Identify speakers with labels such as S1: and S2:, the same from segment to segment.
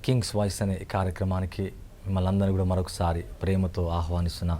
S1: Kings voice అనే ఈ కార్యక్రమానికి మిమ్మల్ని అందరినీ కూడా మరొకసారి ప్రేమతో ఆహ్వానిస్తున్న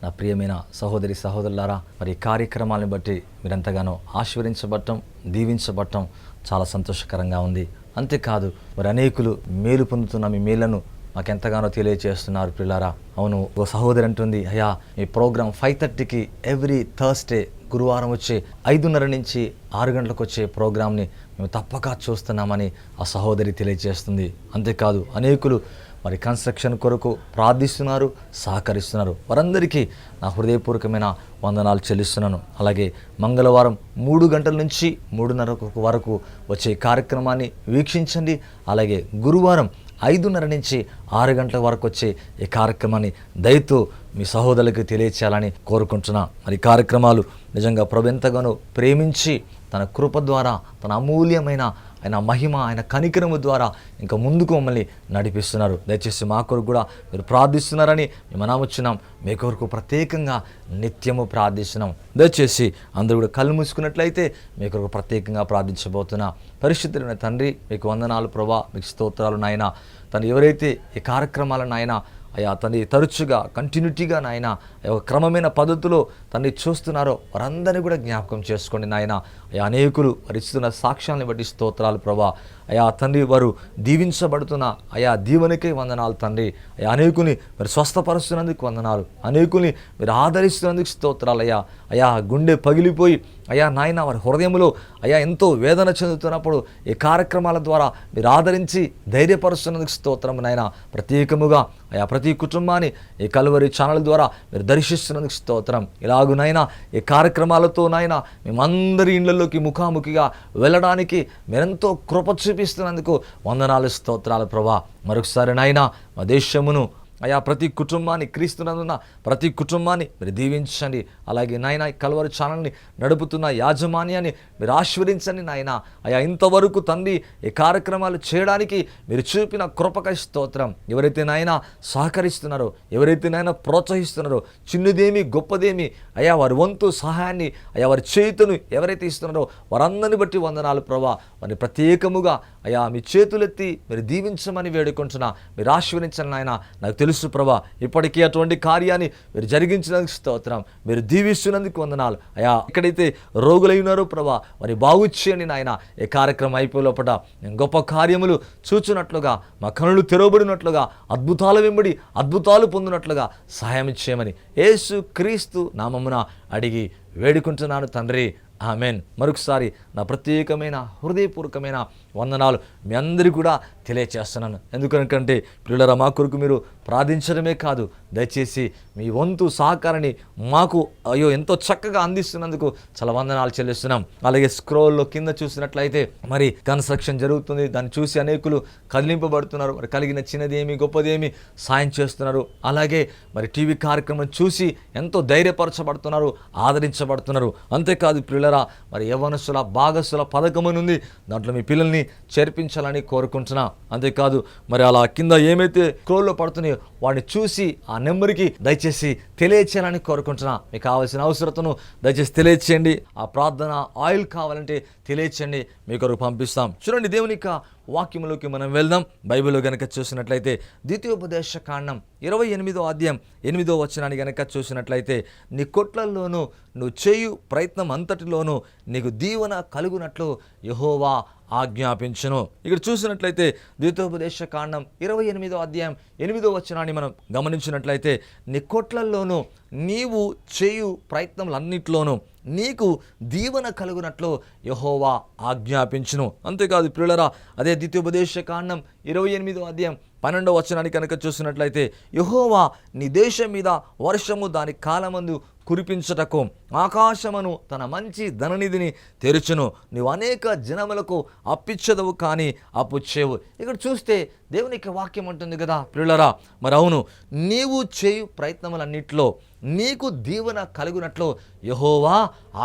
S1: నా ప్రియమైన సహోదరి సహోదరులారా, మరి ఈ కార్యక్రమాలను బట్టి మీరెంతగానో ఆశీర్వదించబడటం, దీవించబడటం చాలా సంతోషకరంగా ఉంది. అంతేకాదు మరి అనేకులు మేలు పొందుతున్న మీ మేళ్లను మాకెంతగానో తెలియజేస్తున్నారు పిల్లారా. అవును, ఓ సహోదరి అంటుంది, అయ్యా ఈ ప్రోగ్రామ్ 5:30కి ఎవ్రీ థర్స్డే గురువారం వచ్చే 5:30 నుంచి 6 గంటలకు వచ్చే ప్రోగ్రామ్ని మేము తప్పక చూస్తున్నామని ఆ సహోదరి తెలియజేస్తుంది. అంతేకాదు అనేకులు మరి కన్స్ట్రక్షన్ కొరకు ప్రార్థిస్తున్నారు, సహకరిస్తున్నారు. వారందరికీ నా హృదయపూర్వకమైన వందనాలు చెల్లిస్తున్నాను. అలాగే మంగళవారం 3 గంటల నుంచి 3:30 వరకు వచ్చే కార్యక్రమాన్ని వీక్షించండి. అలాగే గురువారం 5:30 నుంచి 6 గంటల వరకు వచ్చే ఈ కార్యక్రమాన్ని దయతో మీ సహోదరులకు తెలియచేయాలని కోరుకుంటున్నా. మరి కార్యక్రమాలు నిజంగా ప్రభు ఎంతగానో ప్రేమించి తన కృప ద్వారా, తన అమూల్యమైన ఆయన మహిమ, ఆయన కనికరము ద్వారా ఇంకా ముందుకు మమ్మల్ని నడిపిస్తున్నారు. దయచేసి మా కొరకు కూడా మీరు ప్రార్థిస్తున్నారని మేము నమ్ముచున్నాం. మీ కొరకు ప్రత్యేకంగా నిత్యము ప్రార్థిస్తున్నాం. దయచేసి అందరూ కూడా కళ్ళు మూసుకున్నట్లయితే మీ కొరకు ప్రత్యేకంగా ప్రార్థించబోతున్నా. పరిశుద్ధులైన తండ్రి, మీకు వందనాలు ప్రభా, మీకు స్తోత్రాలు నాయన. తను ఎవరైతే ఈ కార్యక్రమాలను ఆయన అయ్యా తండ్రి తరచుగా కంటిన్యూటీగా నాయన క్రమమైన పద్ధతిలో తండ్రి చూస్తున్నారో వారందరినీ కూడా జ్ఞాపకం చేసుకోండి నాయన. అయ్యా అనేకులు వారు ఇస్తున్న సాక్ష్యాన్ని బట్టి స్తోత్రాలు ప్రభా. అయ్యా తండ్రి వారు దీవించబడుతున్న అయా దీవెనకే వందనాలు తండ్రి. అయ్యా అనేకుని మీరు స్వస్థపరుస్తున్నందుకు వందనాలు, అనేకుని మీరు ఆదరిస్తున్నందుకు స్తోత్రాలు అయ్యా. అయా గుండె పగిలిపోయి అయ్యా నాయన వారి హృదయంలో అయ్యా ఎంతో వేదన చెందుతున్నప్పుడు ఈ కార్యక్రమాల ద్వారా మీరు ఆదరించి ధైర్యపరుస్తున్నందుకు స్తోత్రం నాయన. ప్రత్యేకముగా అయా ప్రతి కుటుంబాన్ని ఈ కల్వరి ఛానల్ ద్వారా మీరు దర్శిస్తున్నందుకు స్తోత్రం. ఇలాగునైనా ఈ కార్యక్రమాలతో నాయన మేమందరి ఇళ్లలోకి ముఖాముఖిగా వెళ్ళడానికి మీరెంతో కృప చూపిస్తున్నందుకు వందనాలు, స్తోత్రాలు ప్రభా. మరొకసారి నాయన మా దేశమును అయా ప్రతి కుటుంబాన్ని, క్రీస్తునందున్న ప్రతి కుటుంబాన్ని మీరు దీవించండి. అలాగే నాయన కల్వరి ఛానల్ని నడుపుతున్న యాజమాన్యాన్ని మీరు ఆశీర్వదించండి నాయన. అయా ఇంతవరకు తండ్రి ఈ కార్యక్రమాలు చేయడానికి మీరు చూపిన కృపకై స్తోత్రం. ఎవరైతే నాయన సహకరిస్తున్నారో, ఎవరైతే నాయన ప్రోత్సహిస్తున్నారో, చిన్నదేమి గొప్పదేమి అయా వారి వంతు సహాయాన్ని అయా వారి చేతును ఎవరైతే ఇస్తున్నారో వారందరిని బట్టి వందనాలు ప్రభా. వారిని ప్రత్యేకముగా అయా మీ చేతులెత్తి మీరు దీవించమని వేడుకుంటున్నా. మీరు ఆశీర్వదించండి నాయన. నాకు తెలుసు ప్రభా, ఇప్పటికీ అటువంటి కార్యాన్ని మీరు జరిగించినందుకు స్తోత్రం. మీరు దీవిస్తున్నందుకు వందనాలు అయా. ఎక్కడైతే రోగులై ఉన్నారో ప్రభా వారి బాగు చేయండి నాయన. ఈ కార్యక్రమం అయిపోయే లోపల గొప్ప కార్యములు చూచున్నట్లుగా, మా కనులు తెరవబడినట్లుగా, అద్భుతాల వెంబడి అద్భుతాలు పొందినట్లుగా సహాయం చేయమని యేసు క్రీస్తు నామమున అడిగి వేడుకుంటున్నాను తండ్రి, ఆమెన్. మరొకసారి నా ప్రత్యేకమైన హృదయపూర్వకమైన వందనాలు మీ అందరికీ కూడా తెలియచేస్తున్నాను. ఎందుకంటే పిల్లల మా కొరకు మీరు ప్రార్థించడమే కాదు, దయచేసి మీ వంతు సహకారాన్ని మాకు ఎంతో చక్కగా అందిస్తున్నందుకు చాలా వందనాలు చెల్లిస్తున్నాం. అలాగే స్క్రోల్లో కింద చూసినట్లయితే మరి కన్స్ట్రక్షన్ జరుగుతుంది, దాన్ని చూసి అనేకులు కదిలింపబడుతున్నారు. మరి కలిగిన చిన్నదేమి గొప్పదేమి సాయం చేస్తున్నారు. అలాగే మరి టీవీ కార్యక్రమం చూసి ఎంతో ధైర్యపరచబడుతున్నారు, ఆదరించబడుతున్నారు. అంతేకాదు పిల్లరా, మరి యవ్వనస్తుల భాగస్తుల పథకమనుంది, దాంట్లో మీ పిల్లల్ని చేర్పించాలని కోరుకుంటున్నా. అంతేకాదు మరి అలా కింద ఏమైతే స్క్రోల్లో పడుతున్నాయో వాడిని చూసి ఆ నెంబర్కి దయచేసి తెలియచేయాలని కోరుకుంటున్నా. మీకు కావాల్సిన అవసరతను దయచేసి తెలియచేయండి. ఆ ప్రార్థన ఆయిల్ కావాలంటే తెలియచేయండి, మీ కొరకు పంపిస్తాం. చూడండి, దేవుని యొక్క వాక్యములోకి మనం వెళ్దాం. బైబిల్లో గనక చూసినట్లయితే ద్వితీయోపదేశ కాండం 28వ అధ్యాయం 8వ వచనాన్ని గనక చూసినట్లయితే, నీ కొట్లల్లోనూ నువ్వు చేయు ప్రయత్నం అంతటిలోనూ నీకు దీవెన కలుగునట్లు యెహోవా ఆజ్ఞాపించును. ఇక్కడ చూసినట్లయితే ద్వితీయోపదేశ కాండం 28వ అధ్యాయం 8వ వచనాన్ని మనం గమనించినట్లయితే, నీ కొట్లల్లోనూ నీవు చేయు ప్రయత్నములన్నిటిలోనూ నీకు దీవెన కలుగునట్లు యెహోవా ఆజ్ఞాపించును. అంతేకాదు ప్రియులరా, అదే ద్వితీయోపదేశ కాండం 28వ అధ్యాయం 12వ వచనాన్ని కనుక చూసినట్లయితే, యెహోవా నీ దేశం మీద వర్షము దాని కాలమందు కురిపించుటకు ఆకాశమును తన మంచి ధననిధిని తెరుచును, నీవు అనేక జనములకు అప్పిచ్చదవు కానీ అప్పు చేయవు. ఇక్కడ చూస్తే దేవునికి వాక్యం ఉంటుంది కదా ప్రియులరా. మరి అవును, నీవు చేయు ప్రయత్నములన్నిటిలో నీకు దీవెన కలుగునట్లు యెహోవా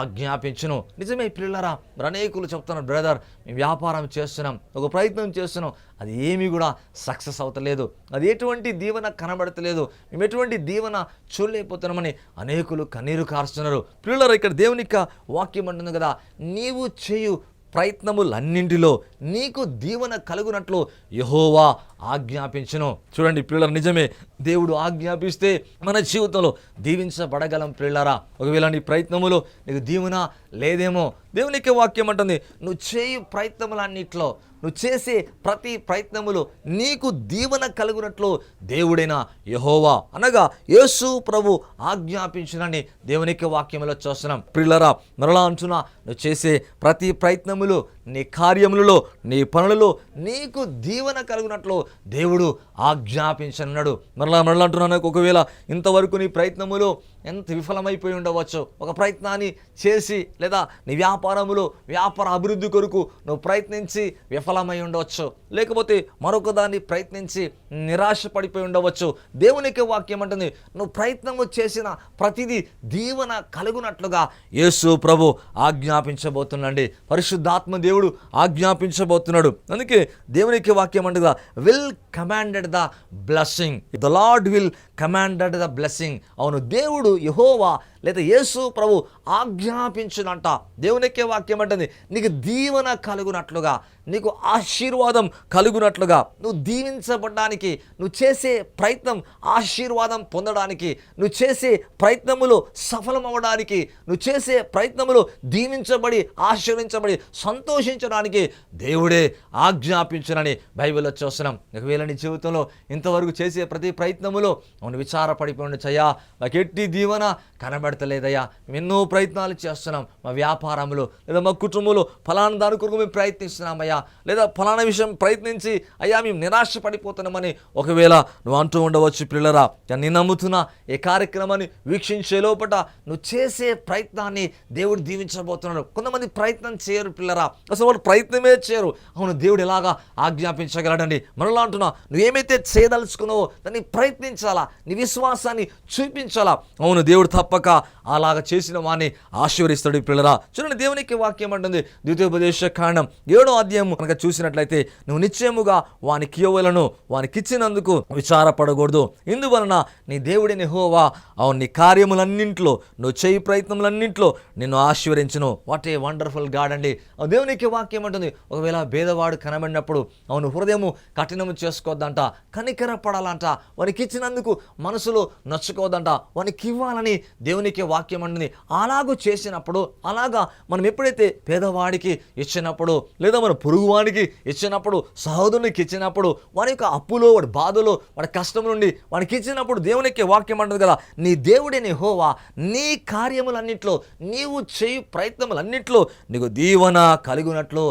S1: ఆజ్ఞాపించును. నిజమే ప్రియులరా. మరి అనేకులు చెప్తున్నారు, బ్రదర్ మేము వ్యాపారం చేస్తున్నాం, ఒక ప్రయత్నం చేస్తున్నాం, అది ఏమీ కూడా సక్సెస్ అవుతలేదు, అది ఎటువంటి దీవెన కనబడతలేదు, మేము ఎటువంటి దీవెన చూడలేకపోతున్నామని అనేకులు కన్నీరు కారుస్తున్నారు. ప్రియులరా, ఇక్కడ దేవుని యొక్క వాక్యం అంటుంది కదా, నీవు చేయు ప్రయత్నములన్నింటిలో నీకు దీవెన కలుగునట్లు యెహోవా ఆజ్ఞాపించును. చూడండి పిల్లలు, నిజమే, దేవుడు ఆజ్ఞాపిస్తే మన జీవితంలో దీవించబడగలం. పిల్లరా, ఒకవేళ నీ ప్రయత్నములో నీకు దీవెన లేదేమో, దేవునికి వాక్యం అంటుంది, నువ్వు చేయు ప్రయత్నములన్నిట్లో, నువ్వు చేసే ప్రతి ప్రయత్నములో నీకు దీవెన కలుగునట్లు దేవుడైన యెహోవా అనగా యేసు ప్రభు ఆజ్ఞాపించునని దేవునికి వాక్యములో చూస్తున్నాం. ప్రియులరా, మరలా అంటున్నా, నువ్వు చేసే ప్రతి ప్రయత్నములు, నీ కార్యములలో, నీ పనులలో నీకు దీవెన కలుగునట్లు దేవుడు ఆజ్ఞాపించనున్నాడు. మరలా అంటున్నాను, ఒకవేళ ఇంతవరకు నీ ప్రయత్నములు ఎంత విఫలమైపోయి ఉండవచ్చు, ఒక ప్రయత్నాన్ని చేసి లేదా నీ వ్యాపారములో వ్యాపార అభివృద్ధి కొరకు నువ్వు ప్రయత్నించి విఫలమై ఉండవచ్చు, లేకపోతే మరొక దాన్ని ప్రయత్నించి నిరాశ పడిపోయి ఉండవచ్చు. దేవునికి వాక్యం అంటుంది, నువ్వు ప్రయత్నము చేసిన ప్రతిదీ దీవెన కలుగునట్లుగా యేసు ప్రభు ఆజ్ఞాపించబోతున్నాడు. పరిశుద్ధాత్మ దేవుడు ఆజ్ఞాపించబోతున్నాడు. అందుకే దేవునికి వాక్యం అంటుగా will commanded the blessing, the lord will commanded the blessing. అవును, దేవుడు యెహోవా లేదా యేసు ప్రభు ఆజ్ఞాపించునంట. దేవునికే వాక్యం అంటుంది, నీకు దీవెన కలుగునట్లుగా, నీకు ఆశీర్వాదం కలుగునట్లుగా, నువ్వు దీవించబడడానికి, నువ్వు చేసే ప్రయత్నం ఆశీర్వాదం పొందడానికి, నువ్వు చేసే ప్రయత్నములో సఫలమవడానికి, నువ్వు చేసే ప్రయత్నములో దీవించబడి ఆశీర్వించబడి సంతోషించడానికి దేవుడే ఆజ్ఞాపించునని బైబిల్లో చూస్తున్నాం. ఒకవేళ నీ జీవితంలో ఇంతవరకు చేసే ప్రతి ప్రయత్నములో అవును విచారపడిపోండి, చయ్యా మాకు ఎట్టి దీవెన కనబడతలేదయ్యా, మేము ఎన్నో ప్రయత్నాలు చేస్తున్నాం, మా వ్యాపారంలో లేదా మా కుటుంబంలో ఫలానా దాని కొరకు మేము ప్రయత్నిస్తున్నామయ్యా, లేదా ఫలానా విషయం ప్రయత్నించి అయ్యా మేము నిరాశ పడిపోతున్నామని ఒకవేళ నువ్వు అంటూ ఉండవచ్చు. పిల్లరా, నేను నమ్ముతున్నా, ఈ కార్యక్రమాన్ని వీక్షించే లోపల నువ్వు చేసే ప్రయత్నాన్ని దేవుడు దీవించబోతున్నాడు. కొంతమంది ప్రయత్నం చేయరు పిల్లరా, అసలు వాళ్ళు ప్రయత్నమే చేయరు. అవును, దేవుడు ఎలాగా ఆజ్ఞాపించగలడండి. మరలా అంటున్నా, నువ్వేమైతే చేయదలుచుకున్నావో దాన్ని ప్రయత్నించాలా, నీ విశ్వాసాన్ని చూపించాలా. అవును, దేవుడు తప్పక అలాగ చేసిన వాడిని ఆశీర్వదిస్తాడు. పిల్లరా, చూడండి, దేవునికి వాక్యం అంటుంది ద్వితీయోపదేశ కాండం 7వ అధ్యాయం కనుక చూసినట్లయితే, నువ్వు నిశ్చయముగా వానికి ఇవ్వవలెను, వానికి ఇచ్చినందుకు విచారపడకూడదు. ఇందువలన నీ దేవుడైన యెహోవా అవును నీ కార్యములన్నింటిలో, నువ్వు చేయి ప్రయత్నములన్నింటిలో నిన్ను ఆశీర్వదించును. వాట్ ఏ వండర్ఫుల్ గాడ్ అండి. దేవునికి వాక్యం అంటుంది, ఒకవేళ భేదవాడు కనబడినప్పుడు అవును హృదయము కఠినము చేసుకోవద్దంట, కనికర పడాలంట, వానికి ఇచ్చినందుకు మనసులో నచ్చుకోవద్దంట, వానికి ఇవ్వాలని దేవునికి వాక్యం అంటుంది. అలాగూ చేసినప్పుడు, అలాగా మనం ఎప్పుడైతే పేదవాడికి ఇచ్చినప్పుడు, లేదా మన పొరుగువాడికి ఇచ్చినప్పుడు, సహోదరునికి ఇచ్చినప్పుడు, వాడి యొక్క అప్పులో, వాడి బాధలో, వాడి కష్టం నుండి వాడికి ఇచ్చినప్పుడు దేవునికి వాక్యం అంటుంది కదా, నీ దేవుడైన యెహోవా నీ కార్యములన్నింటిలో, నీవు చేయు ప్రయత్నములన్నింటిలో నీకు దీవెన కలుగునట్లు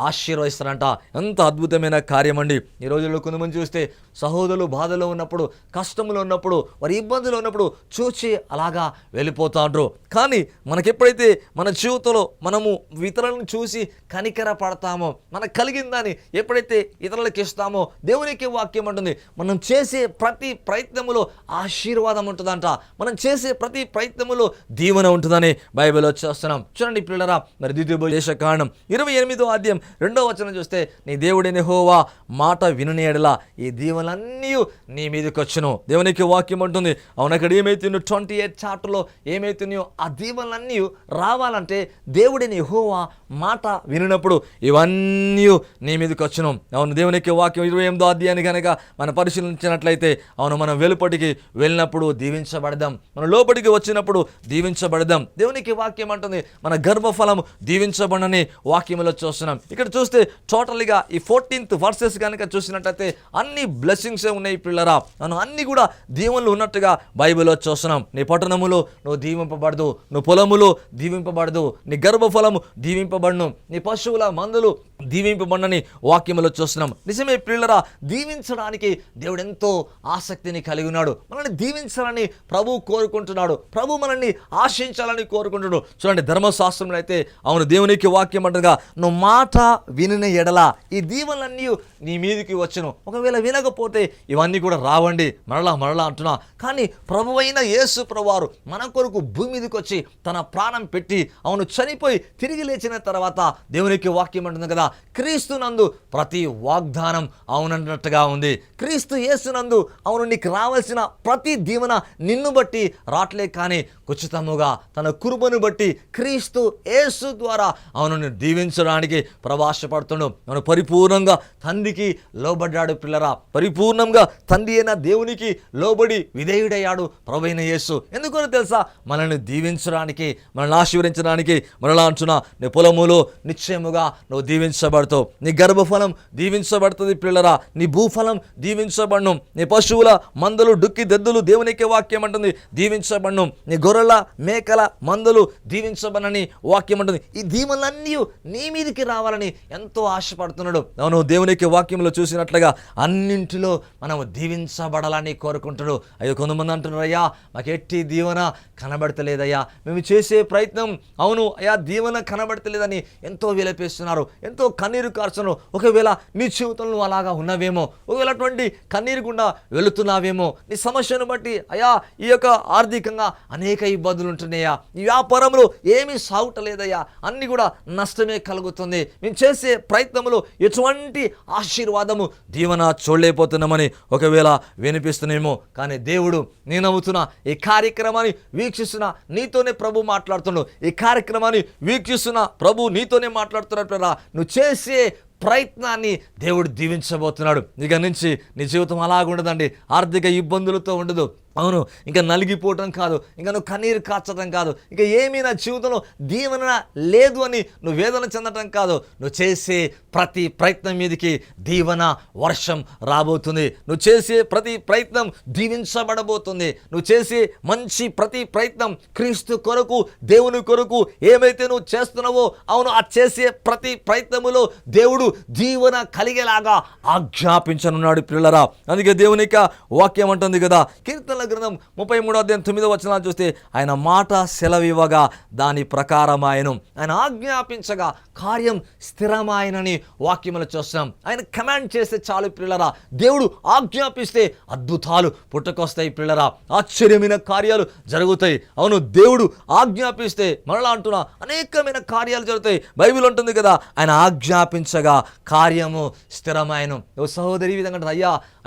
S1: ఆశీర్వదిస్తారంట. ఎంత అద్భుతమైన కార్యం అండి. ఈ రోజుల్లో కొంతమంది చూస్తే సహోదరులు బాధలో ఉన్నప్పుడు, కష్టంలో ఉన్నప్పుడు, వారి ఇబ్బందులు ఉన్నప్పుడు చూచి అలాగా వెళ్ళిపోతాండ్రు. కానీ మనకెప్పుడైతే మన జీవితంలో మనము ఇతరులను చూసి కనికర పడతామో, మనకు కలిగిందని ఎప్పుడైతే ఇతరులకు ఇస్తామో, దేవునికి వాక్యం అంటుంది, మనం చేసే ప్రతి ప్రయత్నములో ఆశీర్వాదం ఉంటుందంట, మనం చేసే ప్రతి ప్రయత్నములో దీవెన ఉంటుందని బైబిల్లో చూస్తున్నాం. చూడండి పిల్లరా, మరి ద్వితీయోపదేశ కాండం 28వ అధ్యాయం 2వ వచనం చూస్తే, నీ దేవుడైన యెహోవా మాట వినుని యెడల ఈ దీవెనలన్నీ నీ మీదకి వచ్చును. దేవునికి వాక్యం ఉంటుంది, అవును అక్కడ ఏమైతే 28 చాప్టర్లో ఏమైతున్నాయో ఆ దీవెనలన్నీ రావాలంటే దేవుడైన యెహోవా మాట వినినప్పుడు ఇవన్నీ నీ మీదకి వచ్చును. అవును, దేవునికి వాక్యం 28వ అధ్యాయాన్ని కనుక మనం పరిశీలించినట్లయితే, అవును మనం వెలుపటికి వెళ్ళినప్పుడు దీవించబడదాం, మనం లోపలికి వచ్చినప్పుడు దీవించబడదాం. దేవునికి వాక్యం అంటుంది, మన గర్భఫలం దీవించబడని వాక్యంలో చూస్తున్నాం. ఇక్కడ చూస్తే టోటల్గా ఈ 14th వర్సెస్ కనుక చూసినట్లయితే అన్ని బ్లెస్సింగ్సే ఉన్నాయి పిల్లరా. మనం అన్ని కూడా దీవెనలు ఉన్నట్టుగా బైబిల్లో చూస్తున్నాం. నీ పట్టణములో నువ్వు దీవింపబడదు, నువ్వు పొలములో దీవింపబడదు, నీ గర్భఫలము దీవింపబడను, నీ పశువుల మందులు దీవింపబడని వాక్యములో చూస్తున్నాం. నిజమే పిల్లరా, దీవించడానికి దేవుడు ఎంతో ఆసక్తిని కలిగి ఉన్నాడు. మనల్ని దీవించాలని ప్రభు కోరుకుంటున్నాడు, ప్రభు మనల్ని ఆశించాలని కోరుకుంటున్నాడు. చూడండి, ధర్మశాస్త్రంలో అయితే అవును దేవునికి వాక్యం అంటగా, నువ్వు మాట వినిన ఎడల ఈ దీవెనలన్నీ నీ మీదికి వచ్చును. ఒకవేళ వినకపోతే ఇవన్నీ కూడా రావండి. మరలా అంటున్నా, కానీ ప్రభువైన యేసు ప్రభువారు మన కొరకు భూమి మీదకి వచ్చి తన ప్రాణం పెట్టి అవును చనిపోయి తిరిగి లేచిన తర్వాత దేవునికి వాక్యం అంటుంది కదా, క్రీస్తునందు ప్రతి వాగ్దానం అవునన్నట్టుగా ఉంది. క్రీస్తు యేసునందు అవును నీకు రావాల్సిన ప్రతి దీవెన నిన్ను బట్టి రాట్లే కానీ ఉచితముగా తన కృపను బట్టి క్రీస్తు యేసు ద్వారా అవును నిన్ను దీవించడానికి ప్రవాసపడుతుండు. అవును పరిపూర్ణంగా తండ్రికి లోబడ్డాడు పిల్లరా, పరిపూర్ణంగా తండ్రి అయిన దేవునికి లోబడి విధేయుడయ్యాడు ప్రభువైన యేసు. ఎందుకో తెలుసా? మనల్ని దీవించడానికి, మనల్ని ఆశీర్వదించడానికి. మనలా అంటున్నా, నీ పొలములో నిశ్చయముగా నువ్వు దీవించబడతావు, నీ గర్భఫలం దీవించబడుతుంది పిల్లరా, నీ భూఫలం దీవించబడును, నీ పశువుల మందలు డుక్కి దెద్దులు దేవునికి వాక్యం అంటుంది దీవించబడును, నీ గొర్రెల మేకల మందలు దీవించబడని వాక్యం అంటుంది. ఈ దీవెనలన్నీ నీ మీదికి రావాలని ఎంతో ఆశపడుతున్నాడు. అవును దేవునికి వాక్యంలో చూసినట్లుగా అన్నింటిలో మనము దీవించబడాలని కోరుకుంటాడు. అయ్యో కొంతమంది అంటున్నారు, అయ్యా మాకు ఎట్టి దీవెన కనబడతలేదయ్యా, మేము చేసే ప్రయత్నం అవును అయ్యా దీవెన కనబడతలేదని ఎంతో విలపిస్తున్నారు, ఎంతో కన్నీరు కార్చున్నారు. ఒకవేళ నీ జీవితంలో అలాగా ఉన్నవేమో, ఒకవేళ అటువంటి కన్నీరు గుండా వెళుతున్నావేమో, నీ సమస్యను బట్టి అయ్యా ఈ యొక్క ఆర్థికంగా అనేక ఇబ్బందులు ఉంటున్నాయా, ఈ వ్యాపారంలో ఏమీ సాగుటలేదయ్యా, అన్ని కూడా నష్టమే కలుగుతుంది, మేము చేసే ప్రయత్నంలో ఎటువంటి ఆశీర్వాదము దీవెన చూడలేకపోతున్నామని ఒకవేళ వినిపిస్తున్నామో. కానీ దేవుడు నేను నమ్ముతున్నా ఈ కార్యక్రమాన్ని వీక్షిస్తున్న నీతోనే ప్రభు మాట్లాడుతున్నాడు. ఈ కార్యక్రమాన్ని వీక్షిస్తున్న ప్రభు నీతోనే మాట్లాడుతున్నట్లురా. నువ్వు చేసే ప్రయత్నాన్ని దేవుడు దీవించబోతున్నాడు. ఇక నుంచి నీ జీవితం అలాగుండదండి, ఆర్థిక ఇబ్బందులతో ఉండదు. అవును ఇంకా నలిగిపోవటం కాదు, ఇంకా నువ్వు కన్నీరు కార్చడం కాదు, ఇంకా ఏమీ నా జీవితంలో దీవెన లేదు అని నువ్వు వేదన చెందటం కాదు. నువ్వు చేసే ప్రతి ప్రయత్నం మీదకి దీవెన వర్షం రాబోతుంది. నువ్వు చేసే ప్రతి ప్రయత్నం దీవించబడబోతుంది. నువ్వు చేసే మంచి ప్రతి ప్రయత్నం క్రీస్తు కొరకు, దేవుని కొరకు ఏమైతే నువ్వు చేస్తున్నావో అవును ఆ చేసే ప్రతి ప్రయత్నములో దేవుడు దీవెన కలిగేలాగా ఆజ్ఞాపించనున్నాడు పిల్లరా. అందుకే దేవుని యొక్క వాక్యం అంటుంది కదా, కీర్తన గ్రంథం 33:9 చూస్తే ఆయన మాట సెలవివ్వగా దాని ప్రకారం ఆయన ఆజ్ఞాపించగా కార్యం స్థిరమాయనని వాక్యములు చూస్తాం. ఆయన కమాండ్ చేస్తే చాలు పిల్లరా, దేవుడు ఆజ్ఞాపిస్తే అద్భుతాలు పుట్టుకొస్తాయి పిల్లరా, ఆశ్చర్యమైన కార్యాలు జరుగుతాయి. అవును దేవుడు ఆజ్ఞాపిస్తే మరలా అంటున్నా అనేకమైన కార్యాలు జరుగుతాయి. బైబిల్ ఉంటుంది కదా, ఆయన ఆజ్ఞాపించగా కార్యము స్థిరమాయను. ఓ సహోదరి ఈ విధంగా అంటుంది,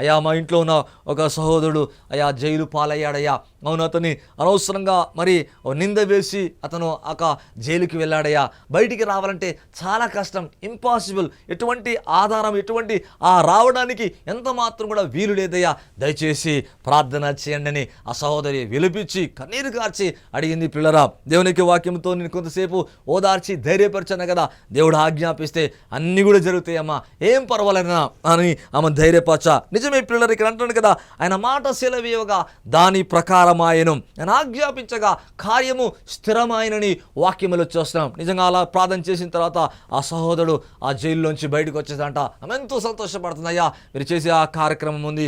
S1: అయ్యా మా ఇంట్లో ఉన్న ఒక సహోదరుడు అయ్యా జైలు పాలయ్యాడయ్యా, అవును అతన్ని అనవసరంగా మరి నింద వేసి అతను జైలుకి వెళ్ళాడయ్యా, బయటికి రావాలంటే చాలా కష్టం, ఇంపాసిబుల్, ఎటువంటి ఆధారం ఎటువంటి రావడానికి ఎంత మాత్రం కూడా వీలు లేదయ్యా, దయచేసి ప్రార్థన చేయండి అని ఆ సహోదరి విలిపించి కన్నీరు కార్చి అడిగింది పిల్లరా. దేవునికి వాక్యంతో నేను కొంతసేపు ఓదార్చి ధైర్యపరిచాను కదా, దేవుడు ఆజ్ఞాపిస్తే అన్నీ కూడా జరుగుతాయమ్మా, ఏం పర్వాలేనా అని ఆమె ధైర్యపరచా. నిజమే పిల్లలు, ఇక్కడ అంటాడు కదా, ఆయన మాట సెలవీయగా దాని ప్రకారమాయను, ఆయన ఆజ్ఞాపించగా కార్యము స్థిరమాయనని వాక్యములు చూస్తున్నాం. నిజంగా అలా ప్రార్థన చేసిన తర్వాత ఆ సహోదరుడు ఆ జైల్లోంచి బయటకు వచ్చేదంట. ఆమె ఎంతో సంతోషపడుతుంది. అయ్యా మీరు చేసే ఆ కార్యక్రమం ఉంది,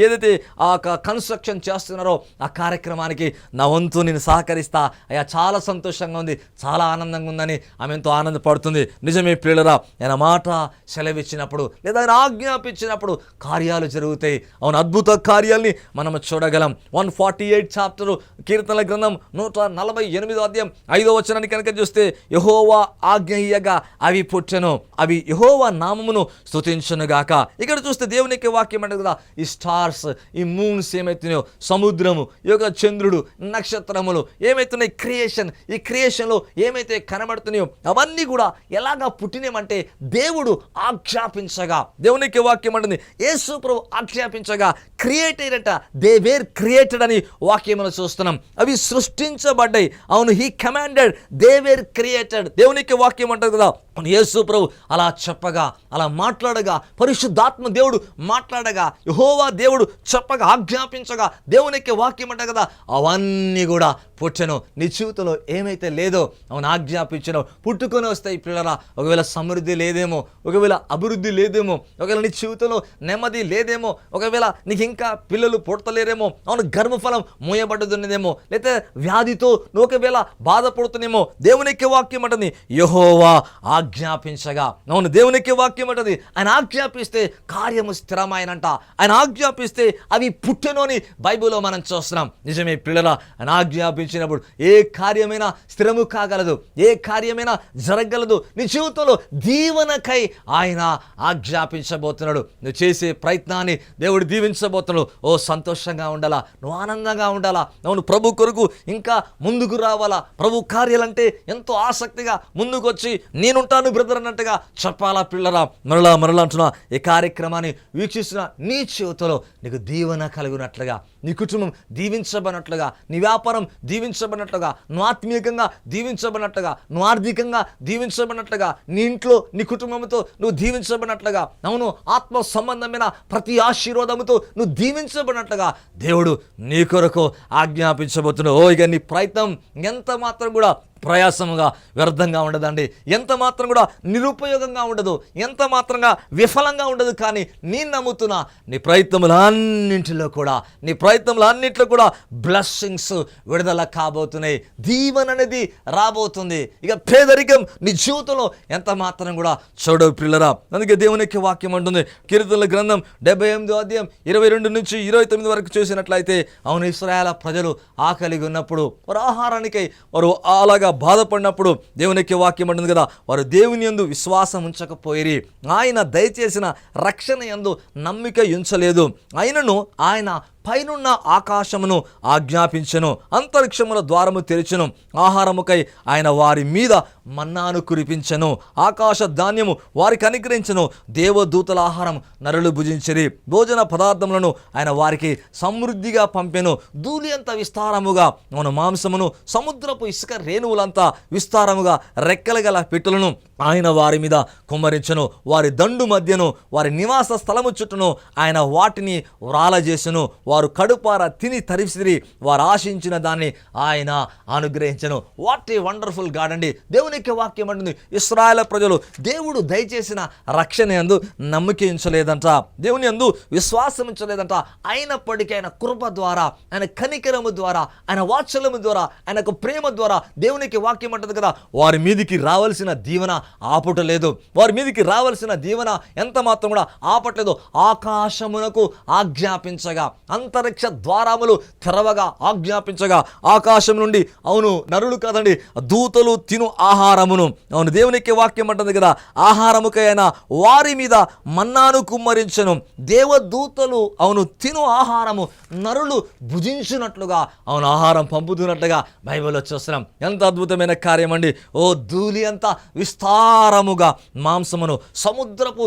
S1: ఏదైతే ఆ కన్స్ట్రక్షన్ చేస్తున్నారో ఆ కార్యక్రమానికి నా వంతు నేను సహకరిస్తా అయ్యా, చాలా సంతోషంగా ఉంది, చాలా ఆనందంగా ఉందని ఆమె ఎంతో ఆనందపడుతుంది. నిజమే పిల్లరా, ఆయన మాట సెలవిచ్చినప్పుడు లేదా ఆయన ఆజ్ఞాపించినప్పుడు కార్యాలు జరుగుతాయి. అవును అద్భుత కార్యాల్ని మనం చూడగలం. 148 చాప్టర్ కీర్తనల గ్రంథం 148 కనుక చూస్తే యెహోవా ఆజ్ఞ ఇయ్యగా అవి పుట్టెను, అవి యెహోవా నామమును స్తుతించునుగాక. ఇక్కడ చూస్తే దేవునికి వాక్యం అంటే కదా, ఈ స్టార్స్, ఈ మూన్స్ ఏమైతున్నాయో, సముద్రము, ఈ యొక్క చంద్రుడు, నక్షత్రములు ఏమైతున్నాయి, క్రియేషన్, ఈ క్రియేషన్లో ఏమైతే కనబడుతున్నాయో అవన్నీ కూడా ఎలాగా పుట్టినేమంటే దేవుడు ఆజ్ఞాపించగా. దేవునికి వాక్యం అంటుంది యేసు ప్రభు ఆజ్ఞాపించగా క్రియేట్ అయినట, దే వేర్ క్రియేటెడ్ అని వాక్యములు చూస్తున్నాం. అవి సృష్టించబడ్డాయి. అవును he commanded, they were created. దేవునికి వాక్యం అంటారు కదా, యేసు ప్రభు అలా చెప్పగా, అలా మాట్లాడగా, పరిశుద్ధాత్మ దేవుడు మాట్లాడగా, యెహోవా దేవుడు చెప్పగా, ఆజ్ఞాపించగా, దేవునికి వాక్యం అంట కదా, అవన్నీ కూడా పుట్టెను. నీ జీవితంలో ఏమైతే లేదో అవును ఆజ్ఞాపించను పుట్టుకొని వస్తాయి పిల్లరా. ఒకవేళ సమృద్ధి లేదేమో, ఒకవేళ అభివృద్ధి లేదేమో, ఒకవేళ నీ జీవితంలో నెమ్మది లేదేమో, ఒకవేళ నీకు ఇంకా పిల్లలు పుట్టలేరేమో, అవును గర్భఫలం మోయబడ్డదున్నదేమో, లేకపోతే వ్యాధితో నువ్వు ఒకవేళ బాధపడుతున్నామో, దేవునికి వాక్యం అంటుంది యెహోవా ఆజ్ఞాపించగా. అవును, దేవునికి వాక్యం అంటది ఆయన ఆజ్ఞాపిస్తే కార్యము స్థిరమైనంట. ఆయన ఆజ్ఞాపిస్తే అవి పుట్టెను అని బైబిల్లో మనం చూస్తున్నాం. నిజమే పిల్లల, ఆయన ఆజ్ఞాపించినప్పుడు ఏ కార్యమైనా స్థిరము కాగలదు, ఏ కార్యమైనా జరగలదు. నీ జీవితంలో దీవెనకై ఆయన ఆజ్ఞాపించబోతున్నాడు. నువ్వు చేసే ప్రయత్నాన్ని దేవుడు దీవించబోతున్నాడు. ఓ సంతోషంగా ఉండాలా, నువ్వు ఆనందంగా ఉండాలా. అవును, ప్రభు కొరకు ఇంకా ముందుకు రావాలా. ప్రభు కార్యాలంటే ఎంతో ఆసక్తిగా ముందుకు వచ్చి నేనుంటాను బ్రదర్ అన్నట్టుగా చెప్పాలా. పిల్లరా, మరలా అంటున్నా, ఈ కార్యక్రమాన్ని వీక్షిస్తున్న నీ జీవితంలో నీకు దీవెన కలిగినట్లుగా, నీ కుటుంబం దీవించబడినట్లుగా, నీ వ్యాపారం దీవించబడినట్లుగా, నువ్వు ఆత్మీయంగా దీవించబడినట్లుగా, నువ్వు ఆర్థికంగా దీవించబడినట్లుగా, నీ ఇంట్లో నీ కుటుంబంతో నువ్వు దీవించబడినట్లుగా, అవును ఆత్మ సంబంధమైన ప్రతి ఆశీర్వాదముతో నువ్వు దీవించబడినట్లుగా దేవుడు నీ కొరకు ఆజ్ఞాపించబోతున్నావు. ఇక నీ ప్రయత్నం ఎంత మాత్రం కూడా ప్రయాసముగా వ్యర్థంగా ఉండదండి, ఎంత మాత్రం కూడా నిరుపయోగంగా ఉండదు, ఎంత మాత్రంగా విఫలంగా ఉండదు. కానీ నేను నమ్ముతున్నా నీ ప్రయత్నములన్నింటిలో కూడా బ్లెస్సింగ్స్ విడుదల కాబోతున్నాయి, దీవెన అనేది రాబోతుంది. ఇక పేదరికం నీ జీవితంలో ఎంత మాత్రం కూడా చూడవు పిల్లరా. అందుకే దేవునికి వాక్యం అంటుంది, కీర్తనల గ్రంథం 78వ అధ్యాయం 22 నుంచి 29 వరకు చూసినట్లయితే, అవును ఇశ్రాయేలు ప్రజలు ఆకలిగా ఉన్నప్పుడు, వారు ఆహారానికై వారు అలాగా బాధపడినప్పుడు దేవునికి వాక్యం అంటుంది కదా, వారు దేవుని యందు విశ్వాసం ఉంచకపోయిరి, ఆయన దయచేసిన రక్షణ యందు నమ్మిక ఉంచలేదు. అయినను ఆయన పైనున్న ఆకాశమును ఆజ్ఞాపించెను, అంతరిక్షముల ద్వారము తెరిచెను, ఆహారముకై ఆయన వారి మీద మన్నాను కురిపించెను, ఆకాశ ధాన్యము వారికి అనుగ్రహించెను, దేవదూతల ఆహారం నరులు భుజించిరి, భోజన పదార్థములను ఆయన వారికి సమృద్ధిగా పంపెను, ధూళి అంత విస్తారముగా మన మాంసమును, సముద్రపు ఇసుక రేణువులంతా విస్తారముగా రెక్కలు గల పిట్టలను ఆయన వారి మీద కుమ్మరించెను, వారి దండు మధ్యను వారి నివాస స్థలము చుట్టూను ఆయన వాటిని వ్రాలజేసెను, వారు కడుపార తిని తరిసిరి, వారు ఆశించిన దాన్ని ఆయన అనుగ్రహించెను. వాట్ ఏ వండర్ఫుల్ గాడ్ అండి. దేవునికి వాక్యం అంటుంది, ఇశ్రాయేలు ప్రజలు దేవుడు దయచేసిన రక్షణ యందు నమ్మిక ఉంచలేదంట, దేవుని యందు విశ్వాసం ఉంచలేదంట. అయినప్పటికీ ఆయన కృప ద్వారా, ఆయన కనికరము ద్వారా, ఆయన వాత్సల్యము ద్వారా, ఆయనకు ప్రేమ ద్వారా దేవునికి వాక్యం అంటుంది కదా, వారి మీదికి రావాల్సిన దీవెన ఆపుటలేదు, వారి మీదికి రావాల్సిన దీవెన ఎంత మాత్రం కూడా ఆపట్లేదు. ఆకాశమునకు ఆజ్ఞాపించగా, అంతరిక్ష ద్వారములు తెరవగా ఆజ్ఞాపించగా, ఆకాశం నుండి అవును నరులు కాదండి దూతలు తిను ఆహారమును, అవును దేవునికి వాక్యం అంటుంది కదా, ఆహారముకై ఆయన వారి మీద మన్నాను కుమ్మరించెను, దేవదూతలు అవును తిను ఆహారము నరులు భుజించినట్లుగా అవును ఆహారం పంపుతున్నట్లుగా బైబిల్లో చూస్తున్నాం. ఎంత అద్భుతమైన కార్యం అండి. ఓ ధూళి అంతా విస్తారముగా మాంసమును, సముద్రపు